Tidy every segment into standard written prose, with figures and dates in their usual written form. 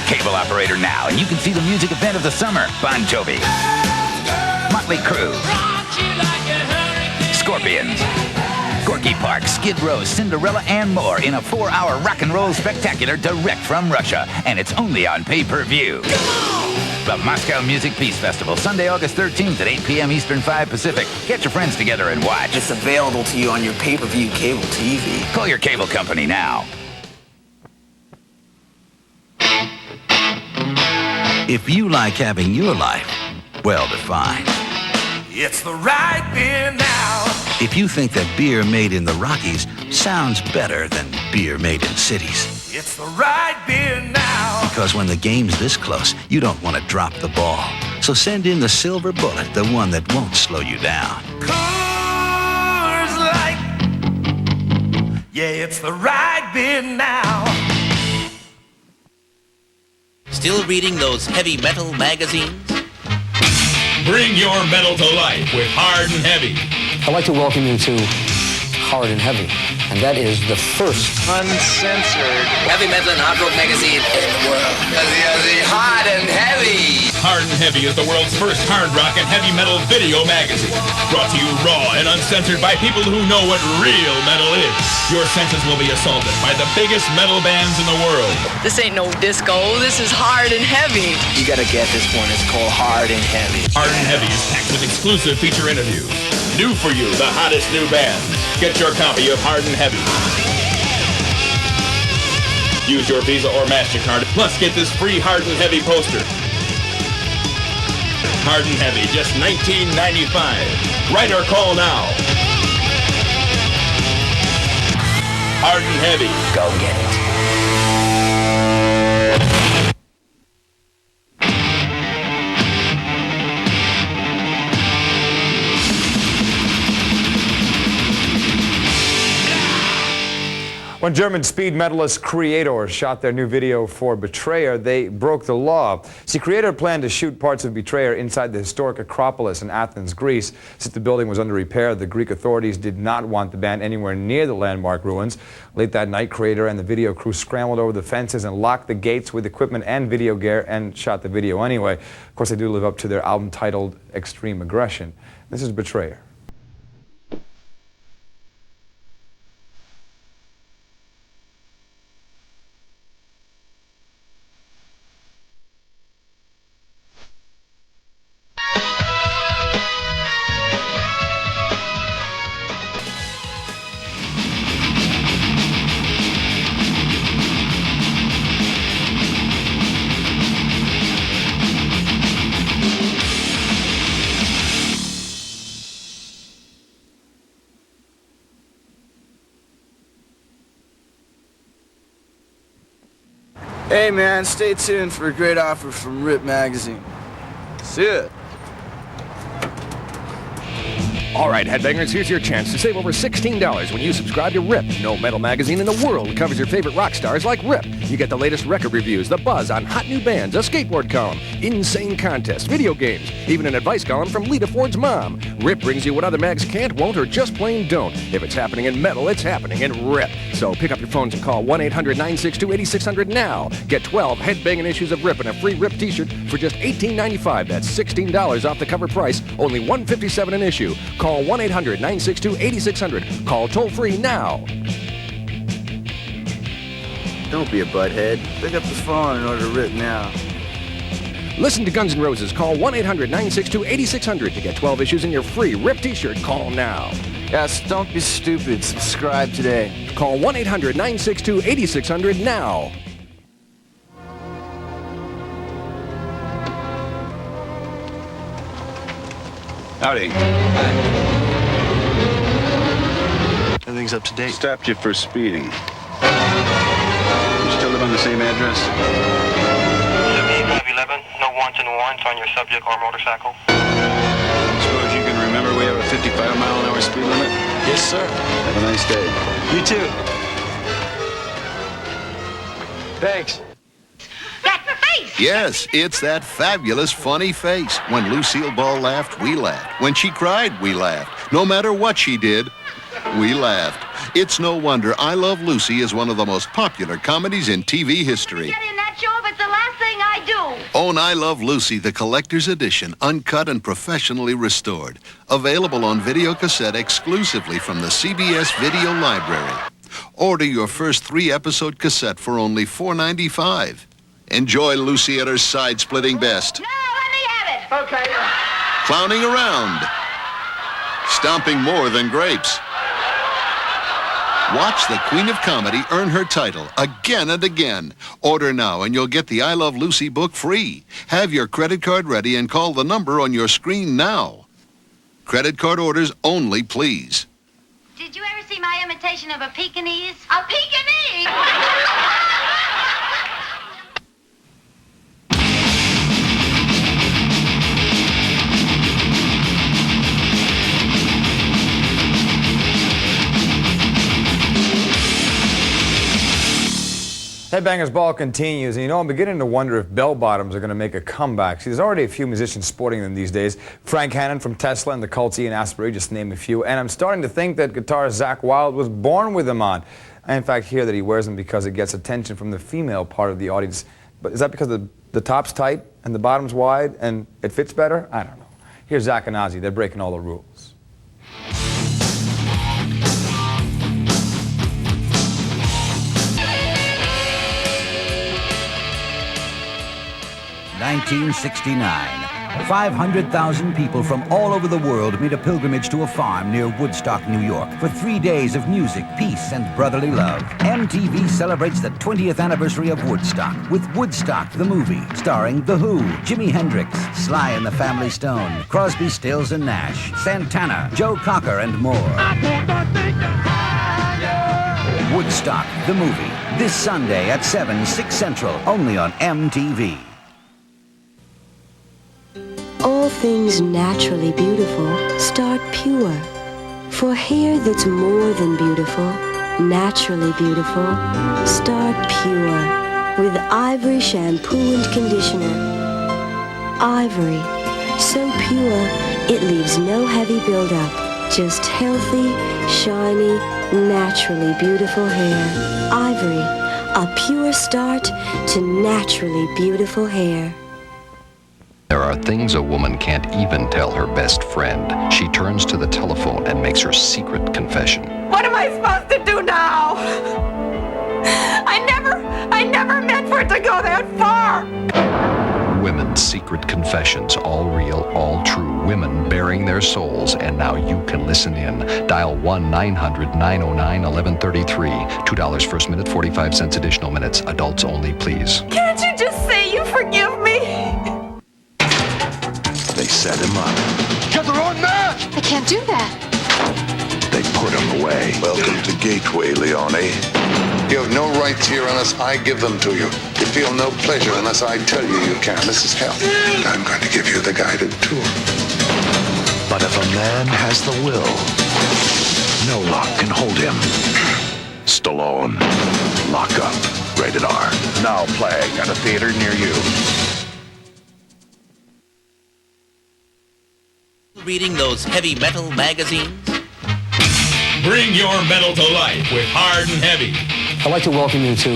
your cable operator now, and you can see the music event of the summer. Bon Jovi, Motley Crue, Scorpions, Gorki Park, Skid Row, Cinderella, and more in a 4-hour rock and roll spectacular direct from Russia. And it's only on pay-per-view. The Moscow Music Peace Festival, Sunday, August 13th at 8 p.m. Eastern, 5 Pacific. Get your friends together and watch. It's available to you on your pay-per-view cable TV. Call your cable company now. If you like having your life well-defined. It's the right beer now. If you think that beer made in the Rockies sounds better than beer made in cities. It's the right beer now. Because when the game's this close, you don't want to drop the ball. So send in the silver bullet, the one that won't slow you down. Coors Light. Yeah, it's the right beer now. Still reading those heavy metal magazines? Bring your metal to life with Hard and Heavy. I'd like to welcome you to Hard and Heavy, and that is the first Uncensored heavy metal and hard rock magazine in the world. The Hard and Heavy. Hard and Heavy is the world's first hard rock and heavy metal video magazine. Brought to you raw and uncensored by people who know what real metal is. Your senses will be assaulted by the biggest metal bands in the world. This ain't no disco, this is Hard and Heavy. You gotta get this one, it's called Hard and Heavy. Hard and Heavy is packed with exclusive feature interviews. New for you, the hottest new bands. Get your copy of Hard and Heavy. Use your Visa or MasterCard, plus get this free Hard and Heavy poster. Hard and Heavy, just $19.95. Write or call now. Hard and Heavy. Go get it. When German speed metalist Kreator shot their new video for Betrayer, they broke the law. See, Kreator planned to shoot parts of Betrayer inside the historic Acropolis in Athens, Greece. Since the building was under repair, the Greek authorities did not want the band anywhere near the landmark ruins. Late that night, Kreator and the video crew scrambled over the fences and locked the gates with equipment and video gear and shot the video anyway. Of course, they do live up to their album titled Extreme Aggression. This is Betrayer. Hey man, stay tuned for a great offer from Rip Magazine. See ya. All right, Headbangers, here's your chance to save over $16 when you subscribe to Rip. No metal magazine in the world covers your favorite rock stars like Rip. You get the latest record reviews, the buzz on hot new bands, a skateboard column, insane contests, video games, even an advice column from Lita Ford's mom. Rip brings you what other mags can't, won't, or just plain don't. If it's happening in metal, it's happening in Rip. So pick up your phones and call 1-800-962-8600 now. Get 12 headbanging issues of Rip and a free Rip t-shirt for just $18.95. That's $16 off the cover price, only $157 an issue. Call 1-800-962-8600. Call toll-free now. Don't be a butthead. Pick up the phone and order Rip now. Listen to Guns N' Roses. Call 1-800-962-8600 to get 12 issues in your free Rip t-shirt. Call now. Yes, don't be stupid. Subscribe today. Call 1-800-962-8600 now. Howdy. Everything's up to date. Stopped you for speeding. You still live on the same address? 7511, no wanton warrants on your subject or motorcycle. Suppose you can remember we have a 55-mile-an-hour speed limit? Yes, sir. Have a nice day. You too. Thanks. Yes, it's that fabulous funny face. When Lucille Ball laughed, we laughed. When she cried, we laughed. No matter what she did, we laughed. It's no wonder I Love Lucy is one of the most popular comedies in TV history. Get in that show if it's the last I do? Own I Love Lucy, the collector's edition, uncut and professionally restored. Available on video cassette exclusively from the CBS Video Library. Order your first 3-episode cassette for only $4.95. Enjoy Lucy at her side-splitting best. No, let me have it. Okay. Clowning around. Stomping more than grapes. Watch the Queen of Comedy earn her title again and again. Order now and you'll get the I Love Lucy book free. Have your credit card ready and call the number on your screen now. Credit card orders only, please. Did you ever see my imitation of a Pekingese? A Pekingese? Headbangers Ball continues, and I'm beginning to wonder if bell-bottoms are going to make a comeback. See, there's already a few musicians sporting them these days. Frank Hannon from Tesla and the Cults, Ian Asbury, just to name a few. And I'm starting to think that guitarist Zakk Wylde was born with them on. I, in fact, hear that he wears them because it gets attention from the female part of the audience. But is that because the top's tight and the bottom's wide and it fits better? I don't know. Here's Zakk and Ozzy. They're breaking all the rules. 1969. 500,000 people from all over the world made a pilgrimage to a farm near Woodstock, New York, for 3 days of music, peace, and brotherly love. MTV celebrates the 20th anniversary of Woodstock with Woodstock, the movie, starring The Who, Jimi Hendrix, Sly and the Family Stone, Crosby, Stills and Nash, Santana, Joe Cocker, and more. Woodstock, the movie, this Sunday at 7, 6 Central, only on MTV. All things naturally beautiful start pure. For hair that's more than beautiful, naturally beautiful, start pure with Ivory shampoo and conditioner. Ivory, so pure it leaves no heavy buildup, just healthy, shiny, naturally beautiful hair. Ivory, a pure start to naturally beautiful hair. There are things a woman can't even tell her best friend. She turns to the telephone and makes her secret confession. What am I supposed to do now? I never meant for it to go that far. Women's secret confessions, all real, all true. Women bearing their souls, and now you can listen in. Dial 1-900-909-1133. $2 first minute, 45 cents additional minutes. Adults only, please. Can't you just say you forgive me? They set him up. Get the wrong man! I can't do that. They put him away. Welcome to Gateway, Leone. You have no rights here unless I give them to you. You feel no pleasure unless I tell you you can. This is hell. And I'm going to give you the guided tour. But if a man has the will, no lock can hold him. Stallone. Lock Up. Rated R. Now playing at a theater near you. Reading those heavy metal magazines? Bring your metal to life with Hard and Heavy. I'd like to welcome you to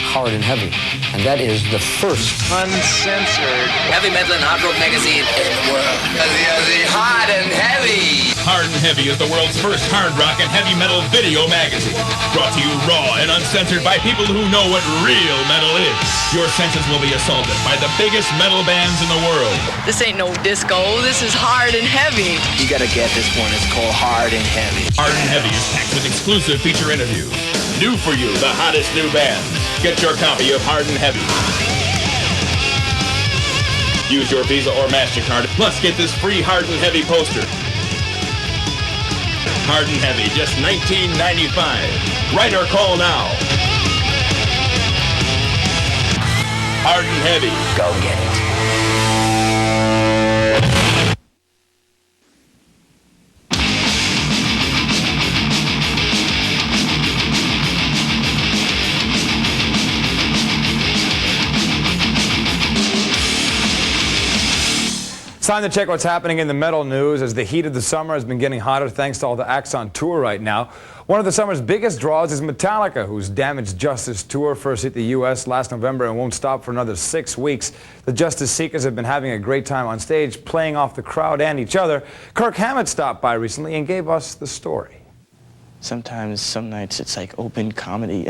Hard and Heavy, and that is the first uncensored heavy metal and hard rock magazine in the world. Hard and Heavy. Hard and Heavy is the world's first hard rock and heavy metal video magazine. Brought to you raw and uncensored by people who know what real metal is. Your senses will be assaulted by the biggest metal bands in the world. This ain't no disco. This is Hard and Heavy. You gotta get this one. It's called Hard and Heavy. Hard and Heavy is packed with exclusive feature interviews. New for you, the hottest new band. Get your copy of Hard and Heavy. Use your Visa or MasterCard, plus get this free Hard and Heavy poster. Hard and Heavy, just $19.95. Write or call now. Hard and Heavy. Go get it. It's time to check what's happening in the metal news as the heat of the summer has been getting hotter thanks to all the acts on tour right now. One of the summer's biggest draws is Metallica, whose Damaged Justice tour first hit the U.S. last November and won't stop for another 6 weeks. The Justice Seekers have been having a great time on stage, playing off the crowd and each other. Kirk Hammett stopped by recently and gave us the story. Sometimes, some nights, it's like open comedy.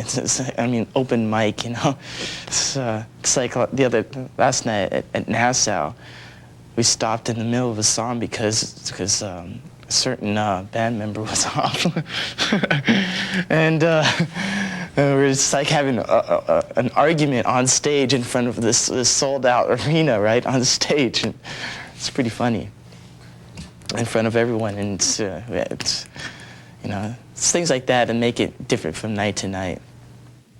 I mean, open mic, you know. It's like last night at Nassau, we stopped in the middle of a song because a certain band member was off. And we were just like having an argument on stage in front of this sold-out arena, right, on the stage. And it's pretty funny in front of everyone. And it's you know, it's things like that that make it different from night to night.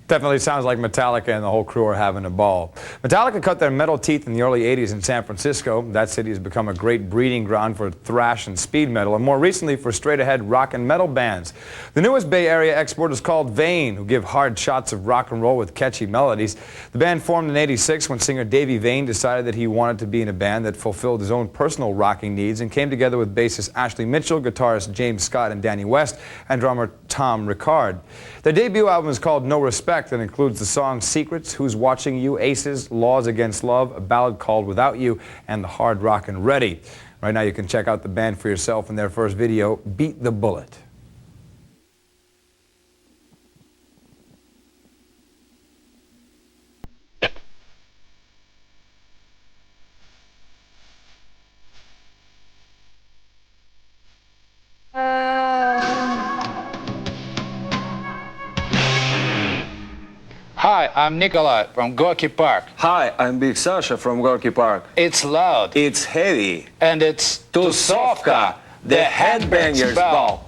Definitely sounds like Metallica and the whole crew are having a ball. Metallica cut their metal teeth in the early 80s in San Francisco. That city has become a great breeding ground for thrash and speed metal, and more recently for straight-ahead rock and metal bands. The newest Bay Area export is called Vane, who give hard shots of rock and roll with catchy melodies. The band formed in '86 when singer Davey Vane decided that he wanted to be in a band that fulfilled his own personal rocking needs and came together with bassist Ashley Mitchell, guitarist James Scott and Danny West, and drummer Tom Ricard. Their debut album is called No Respect and includes the songs Secrets, Who's Watching You, Aces, Laws Against Love, a ballad called Without You, and the hard rockin' Ready. Right now you can check out the band for yourself in their first video, Beat the Bullet. Hi, I'm Nikolai from Gorki Park. Hi, I'm Big Sasha from Gorki Park. It's loud. It's heavy. And it's Tusovka, the Headbangers Ball.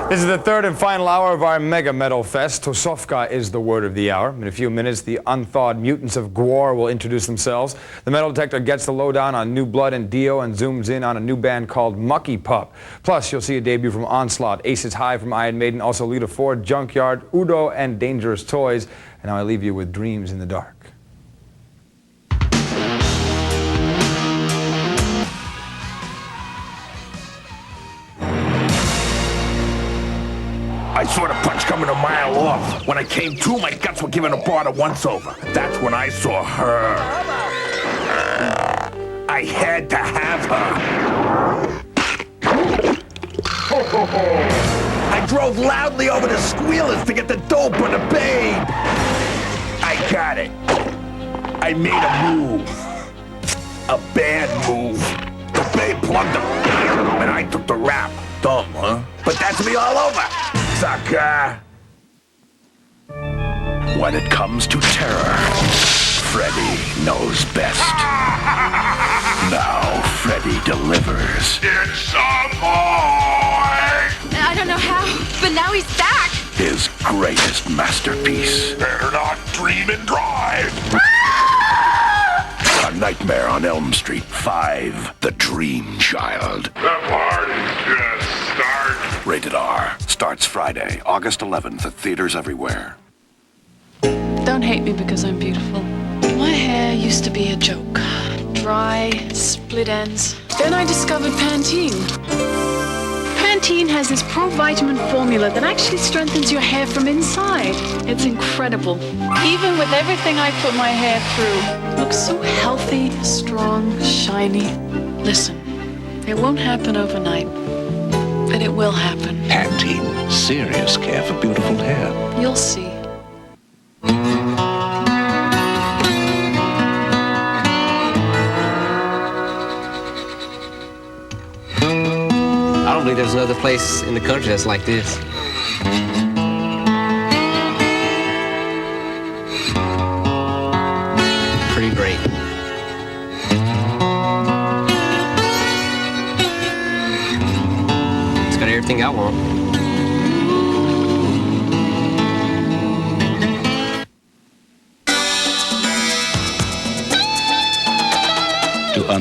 This is the third and final hour of our Mega Metal Fest. Tusovka is the word of the hour. In a few minutes, the unthawed mutants of Gwar will introduce themselves. The metal detector gets the lowdown on New Blood and Dio and zooms in on a new band called Mucky Pup. Plus, you'll see a debut from Onslaught, Aces High from Iron Maiden, also Lita Ford, Junkyard, Udo, and Dangerous Toys. And now I leave you with Dreams in the Dark. I saw the punch coming a mile off. When I came to, my guts were giving a bar a once-over. That's when I saw her. I had to have her. I drove loudly over the squealers to get the dope on the babe. I got it. I made a move. A bad move. The babe plugged him, and I took the rap. Dumb, huh? But that's me all over. Sucker! When it comes to terror, Freddy knows best. Now Freddy delivers. It's a boy! I don't know how, but now he's back! His greatest masterpiece. Better not dream and drive! A Nightmare on Elm Street 5, The Dream Child. The party's just starting. Rated R. Starts Friday, August 11th at theaters everywhere. Don't hate me because I'm beautiful. My hair used to be a joke. Dry, split ends. Then I discovered Pantene. Pantene has this pro-vitamin formula that actually strengthens your hair from inside. It's incredible. Even with everything I put my hair through, it looks so healthy, strong, shiny. Listen, it won't happen overnight, but it will happen. Pantene. Serious care for beautiful hair. You'll see. I don't believe there's another place in the country that's like this. Pretty great. It's got everything I want.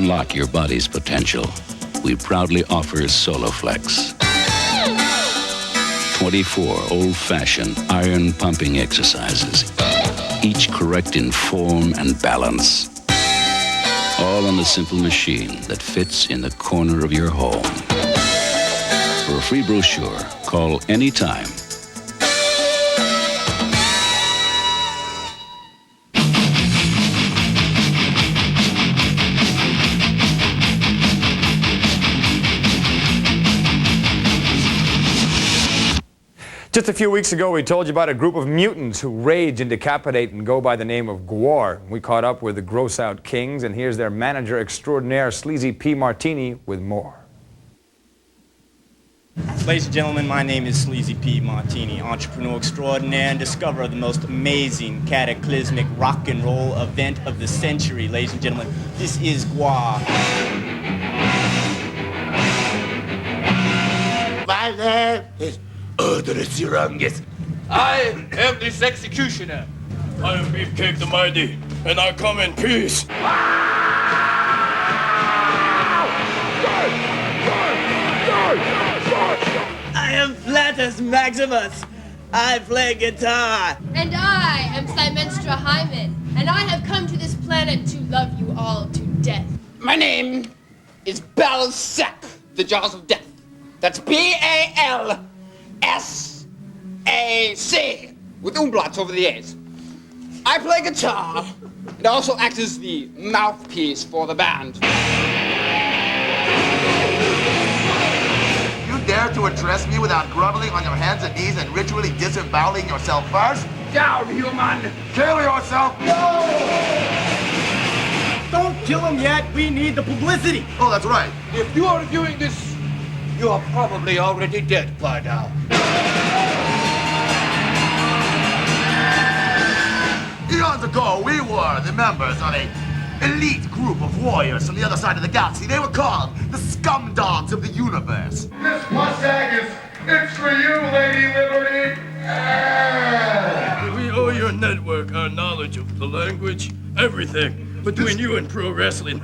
unlock your body's potential, we proudly offer Soloflex. 24 old-fashioned iron pumping exercises, each correct in form and balance. All on a simple machine that fits in the corner of your home. For a free brochure, call anytime. Just a few weeks ago, we told you about a group of mutants who rage and decapitate and go by the name of Gwar. We caught up with the Gross Out Kings, and here's their manager extraordinaire, Sleazy P. Martini, with more. Ladies and gentlemen, my name is Sleazy P. Martini, entrepreneur extraordinaire and discoverer of the most amazing, cataclysmic rock and roll event of the century. Ladies and gentlemen, this is Gwar. My name is Odrisirangus. I am this executioner. I am Beefcake the Mighty, and I come in peace. I am Flatus Maximus. I play guitar. And I am Simenstra Hymen, and I have come to this planet to love you all to death. My name is Balsac, the Jaws of Death. That's B-A-L-S-A-C, with umlauts over the A's. I play guitar and also act as the mouthpiece for the band. You dare to address me without groveling on your hands and knees and ritually disemboweling yourself first? Down, human! Kill yourself! No! Don't kill him yet. We need the publicity. Oh, that's right. If you are viewing this, you are probably already dead by now. Eons ago, we were the members of an elite group of warriors from the other side of the galaxy. They were called the Scum Dogs of the Universe. This Mustang it's for you, Lady Liberty. We owe your network our knowledge of the language, everything, between you and pro wrestling.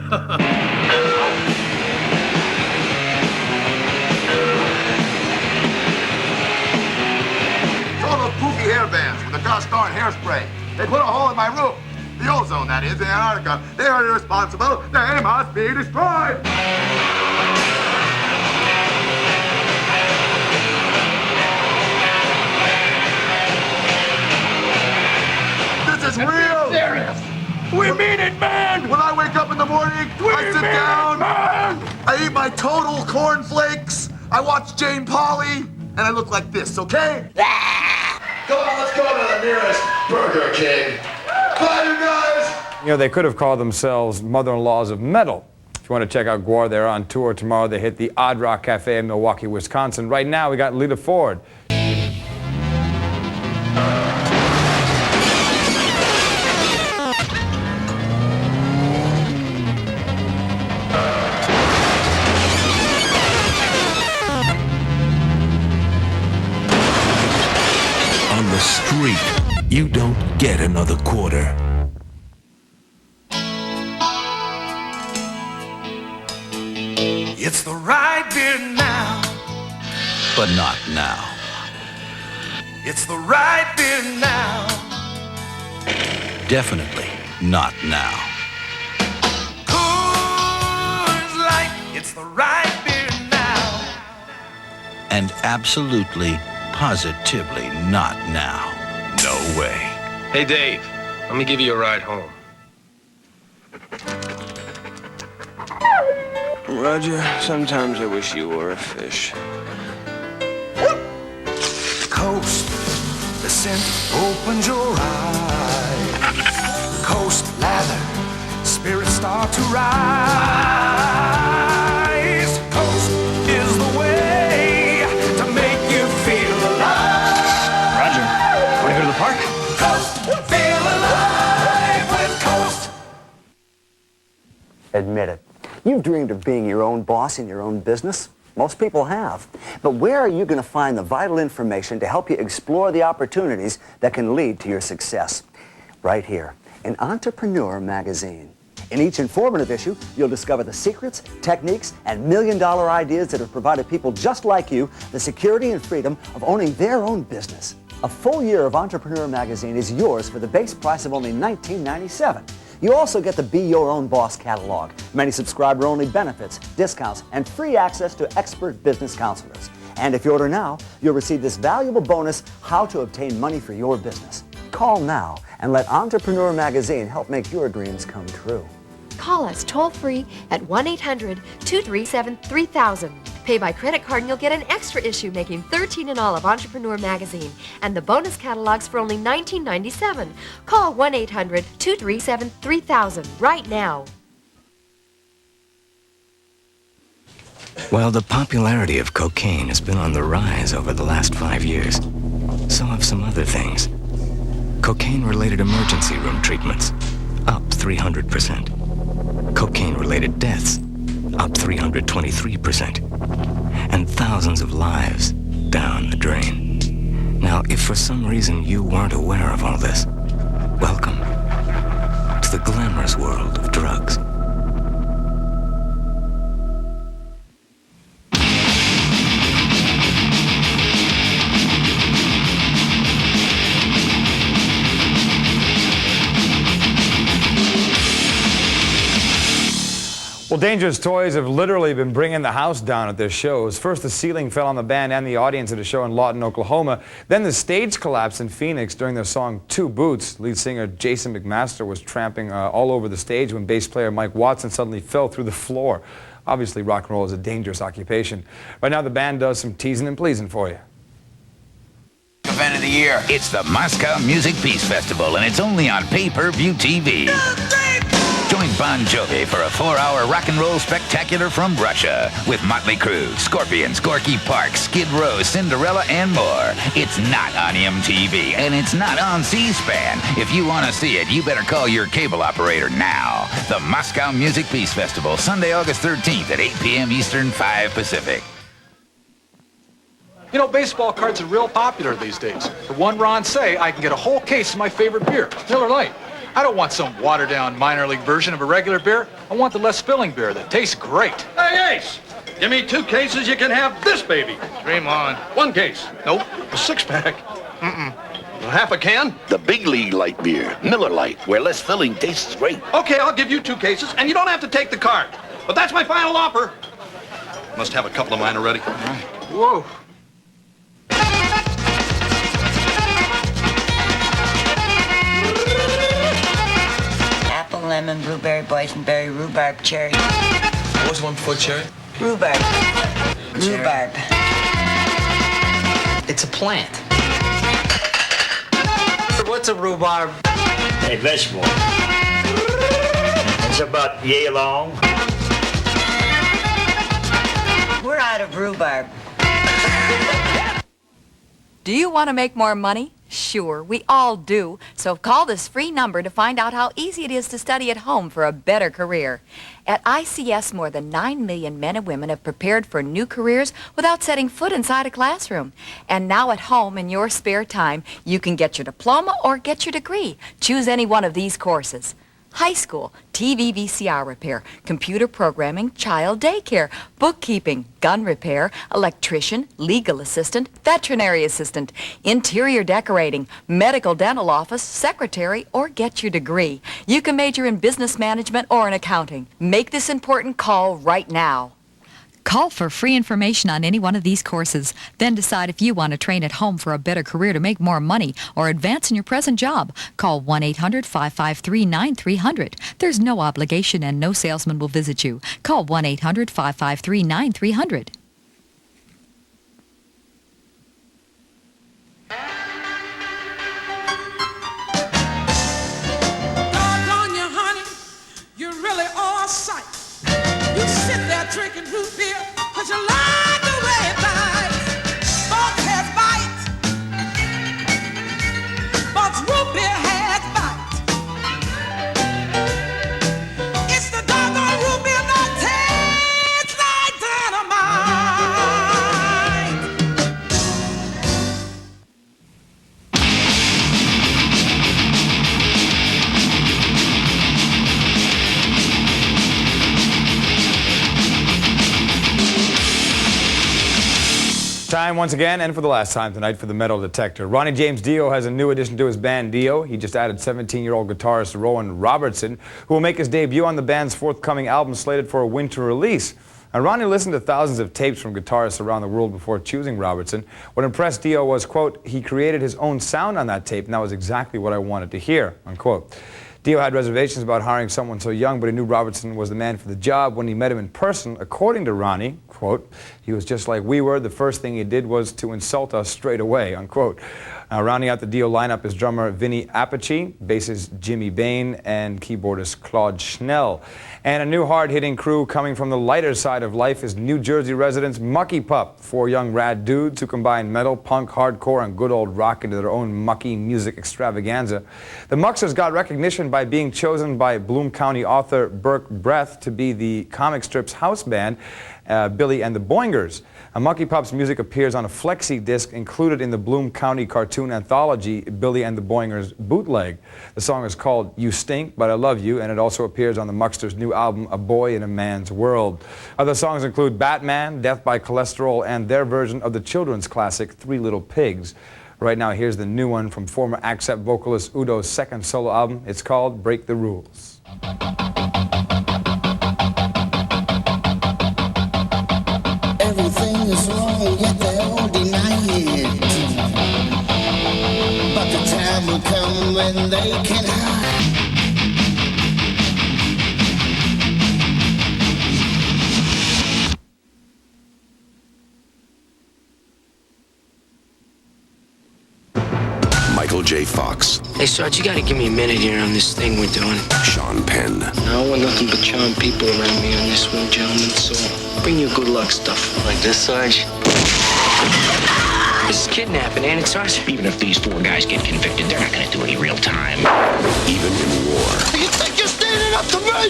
Poofy hairbands with a gosh darn hairspray. They put a hole in my roof. The ozone, that is, in Antarctica. They are irresponsible. They must be destroyed. This is real. Serious. We mean it, man. When I wake up in the morning, I sit down. Man. I eat my total cornflakes. I watch Jane Pauley, and I look like this, okay? Come on, let's go to the nearest Burger King. Bye, you guys. You know, they could have called themselves Mother-in-Laws of Metal. If you want to check out Gwar, they're on tour tomorrow. They hit the Odd Rock Cafe in Milwaukee, Wisconsin. Right now, we got Lita Ford. On the street, you don't get another quarter. It's the right beer now. But not now. It's the right beer now. Definitely not now. Coors Light. It's the right beer now. And absolutely, positively not now. No way. Hey, Dave, let me give you a ride home. Roger, sometimes I wish you were a fish. Coast, the scent opens your eyes. Coast lather, spirits start to rise. Coast is the way to make you feel alive. Roger, want to go to the park? Coast, feel alive with Coast. Admit it. You've dreamed of being your own boss in your own business. Most people have. But where are you going to find the vital information to help you explore the opportunities that can lead to your success? Right here, in Entrepreneur Magazine. In each informative issue, you'll discover the secrets, techniques, and million-dollar ideas that have provided people just like you the security and freedom of owning their own business. A full year of Entrepreneur magazine is yours for the base price of only $19.97. You also get the Be Your Own Boss catalog, many subscriber-only benefits, discounts, and free access to expert business counselors. And if you order now, you'll receive this valuable bonus, How to Obtain Money for Your Business. Call now and let Entrepreneur magazine help make your dreams come true. Call us toll-free at 1-800-237-3000. Pay by credit card and you'll get an extra issue making 13 in all of Entrepreneur magazine and the bonus catalogs for only $19.97. Call 1-800-237-3000 right now. While the popularity of cocaine has been on the rise over the last 5 years, so have some other things. Cocaine-related emergency room treatments, up 300%. Cocaine-related deaths, up 323%. And thousands of lives down the drain. Now, if for some reason you weren't aware of all this, welcome to the glamorous world of drugs. Well, Dangerous Toys have literally been bringing the house down at their shows. First, the ceiling fell on the band and the audience at a show in Lawton, Oklahoma. Then the stage collapsed in Phoenix during their song Two Boots. Lead singer Jason McMaster was tramping all over the stage when bass player Mike Watson suddenly fell through the floor. Obviously, rock and roll is a dangerous occupation. Right now, the band does some teasing and pleasing for you. Event of the year. It's the Moscow Music Peace Festival, and it's only on pay-per-view TV. Join Bon Jovi for a 4-hour rock and roll spectacular from Russia with Motley Crue, Scorpions, Gorki Park, Skid Row, Cinderella, and more. It's not on MTV, and it's not on C-SPAN. If you want to see it, you better call your cable operator now. The Moscow Music Peace Festival, Sunday, August 13th at 8 p.m. Eastern, 5 Pacific. You know, baseball cards are real popular these days. For one Ron Say, I can get a whole case of my favorite beer, Miller Lite. I don't want some watered-down minor league version of a regular beer. I want the less filling beer that tastes great. Hey, Ace! Give me 2 cases, you can have this baby. Dream on. 1 case. Nope. A 6-pack. Mm-mm. A half a can? The Big League Light beer, Miller Lite, where less filling tastes great. Okay, I'll give you 2 cases, and you don't have to take the card. But that's my final offer. Must have a couple of mine already. All right. Whoa. Lemon, blueberry, boysenberry, rhubarb, cherry. What was the one before cherry? Rhubarb. Rhubarb. It's a plant. What's a rhubarb? A vegetable. It's about yay long. We're out of rhubarb. Do you want to make more money? Sure, we all do. So call this free number to find out how easy it is to study at home for a better career. At ICS, more than 9 million men and women have prepared for new careers without setting foot inside a classroom. And now at home, in your spare time, you can get your diploma or get your degree. Choose any one of these courses. High school, TV VCR repair, computer programming, child daycare, bookkeeping, gun repair, electrician, legal assistant, veterinary assistant, interior decorating, medical dental office, secretary, or get your degree. You can major in business management or in accounting. Make this important call right now. Call for free information on any one of these courses. Then decide if you want to train at home for a better career to make more money or advance in your present job. Call 1-800-553-9300. There's no obligation and no salesman will visit you. Call 1-800-553-9300. Doggone you, honey, you really are a sight. You sit there drinking root beer, 'cause you like the way it bites. Bugs has bites. Bugs root beer has bites. It's the doggone root beer that tastes like dynamite. Time once again, and for the last time tonight, for the Metal Detector. Ronnie James Dio has a new addition to his band Dio. He just added 17-year-old guitarist Rowan Robertson, who will make his debut on the band's forthcoming album slated for a winter release. And Ronnie listened to thousands of tapes from guitarists around the world before choosing Robertson. What impressed Dio was, quote, he created his own sound on that tape, and that was exactly what I wanted to hear, unquote. Dio had reservations about hiring someone so young, but he knew Robertson was the man for the job. When he met him in person, according to Ronnie, quote, he was just like we were. The first thing he did was to insult us straight away, unquote. Now, rounding out the Dio lineup is drummer Vinny Appice, bassist Jimmy Bain, and keyboardist Claude Schnell. And a new hard-hitting crew coming from the lighter side of life is New Jersey residents Mucky Pup, 4 young rad dudes who combine metal, punk, hardcore, and good old rock into their own mucky music extravaganza. The Muxers got recognition by being chosen by Bloom County author Burke Breath to be the comic strip's house band, Billy and the Boingers. Mucky Pup's music appears on a flexi disc included in the Bloom County cartoon anthology Billy and the Boingers Bootleg. The song is called You Stink, But I Love You, and it also appears on the Muxters' new album A Boy in a Man's World. Other songs include Batman, Death by Cholesterol, and their version of the children's classic Three Little Pigs. Right now, here's the new one from former Accept vocalist Udo's second solo album. It's called Break the Rules. Everything is wrong, yet they all deny it. But the time will come when they can hide. Michael J. Fox. Hey, Sarge, you gotta give me a minute here on this thing we're doing. Sean Penn. No, I want nothing but charming people around me on this one, gentlemen, so bring your good luck stuff. Like this, Sarge? This is kidnapping, ain't it, Sarge? Even if these 4 guys get convicted, they're not gonna do any real time. Even in war. You think you're standing up to me?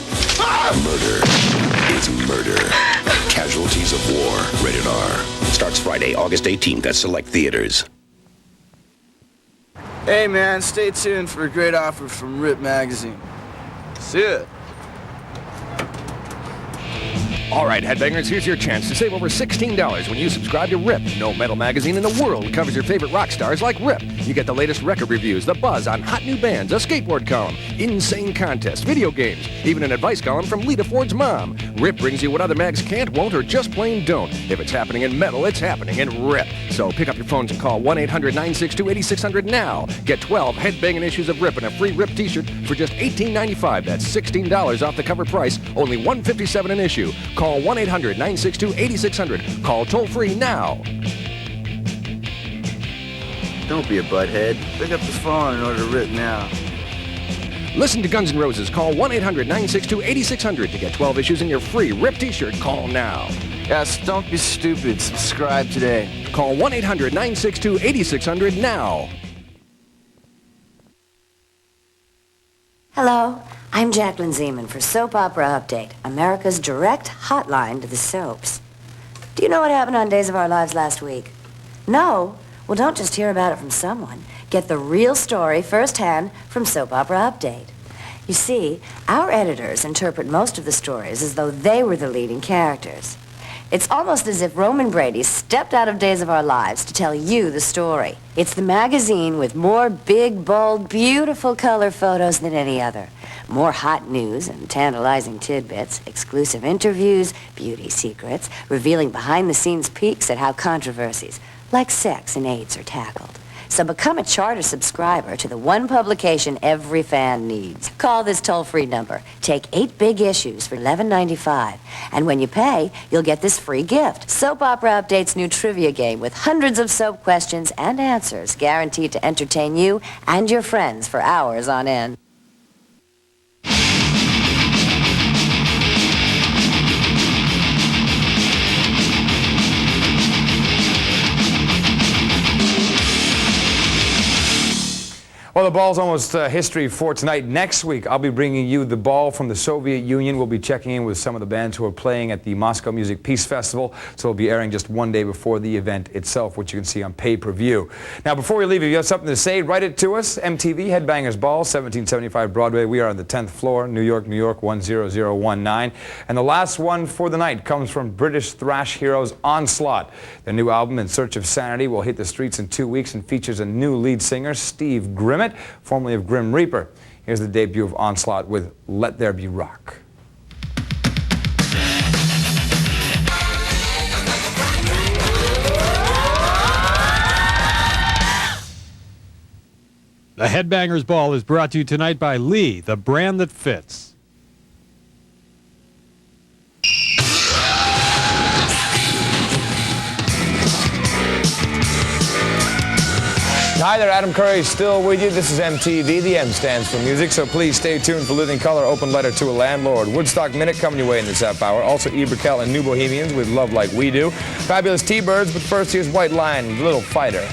Murder is murder. Casualties of War. Rated R. Starts Friday, August 18th at select theaters. Hey man, stay tuned for a great offer from Rip Magazine. See ya. All right, Headbangers, here's your chance to save over $16 when you subscribe to Rip. No metal magazine in the world covers your favorite rock stars like Rip. You get the latest record reviews, the buzz on hot new bands, a skateboard column, insane contests, video games, even an advice column from Lita Ford's mom. Rip brings you what other mags can't, won't, or just plain don't. If it's happening in metal, it's happening in Rip. So pick up your phones and call 1-800-962-8600 now. Get 12 headbanging issues of Rip and a free Rip t-shirt for just $18.95. That's $16 off the cover price, only $157 an issue. Call 1-800-962-8600. Call toll-free now. Don't be a butthead. Pick up the phone and order Rip now. Listen to Guns N' Roses. Call 1-800-962-8600 to get 12 issues in your free Rip t-shirt. Call now. Yes, don't be stupid. Subscribe today. Call 1-800-962-8600 now. Hello, I'm Jacqueline Zeman for Soap Opera Update, America's direct hotline to the soaps. Do you know what happened on Days of Our Lives last week? No? Well, don't just hear about it from someone. Get the real story firsthand from Soap Opera Update. You see, our editors interpret most of the stories as though they were the leading characters. It's almost as if Roman Brady stepped out of Days of Our Lives to tell you the story. It's the magazine with more big, bold, beautiful color photos than any other. More hot news and tantalizing tidbits, exclusive interviews, beauty secrets, revealing behind-the-scenes peeks at how controversies, like sex and AIDS, are tackled. So become a charter subscriber to the one publication every fan needs. Call this toll-free number. Take 8 big issues for $11.95. And when you pay, you'll get this free gift. Soap Opera Update's new trivia game with hundreds of soap questions and answers guaranteed to entertain you and your friends for hours on end. Well, the ball's almost history for tonight. Next week, I'll be bringing you the ball from the Soviet Union. We'll be checking in with some of the bands who are playing at the Moscow Music Peace Festival. So it'll be airing just one day before the event itself, which you can see on pay-per-view. Now, before we leave, if you have something to say, write it to us. MTV Headbangers Ball, 1775 Broadway. We are on the 10th floor, New York, New York, 10019. And the last one for the night comes from British thrash heroes Onslaught. Their new album, In Search of Sanity, will hit the streets in 2 weeks and features a new lead singer, Steve Grimmett, formerly of Grim Reaper. Here's the debut of Onslaught with Let There Be Rock. The Headbangers Ball is brought to you tonight by Lee, the brand that fits. Hi there, Adam Curry still with you. This is MTV. The M stands for music, so please stay tuned for Living Color, Open Letter to a Landlord. Woodstock Minute coming your way in this half hour. Also, Ibrikel and New Bohemians with Love Like We Do. Fabulous T-Birds, but first here's White Lion, Little Fighter.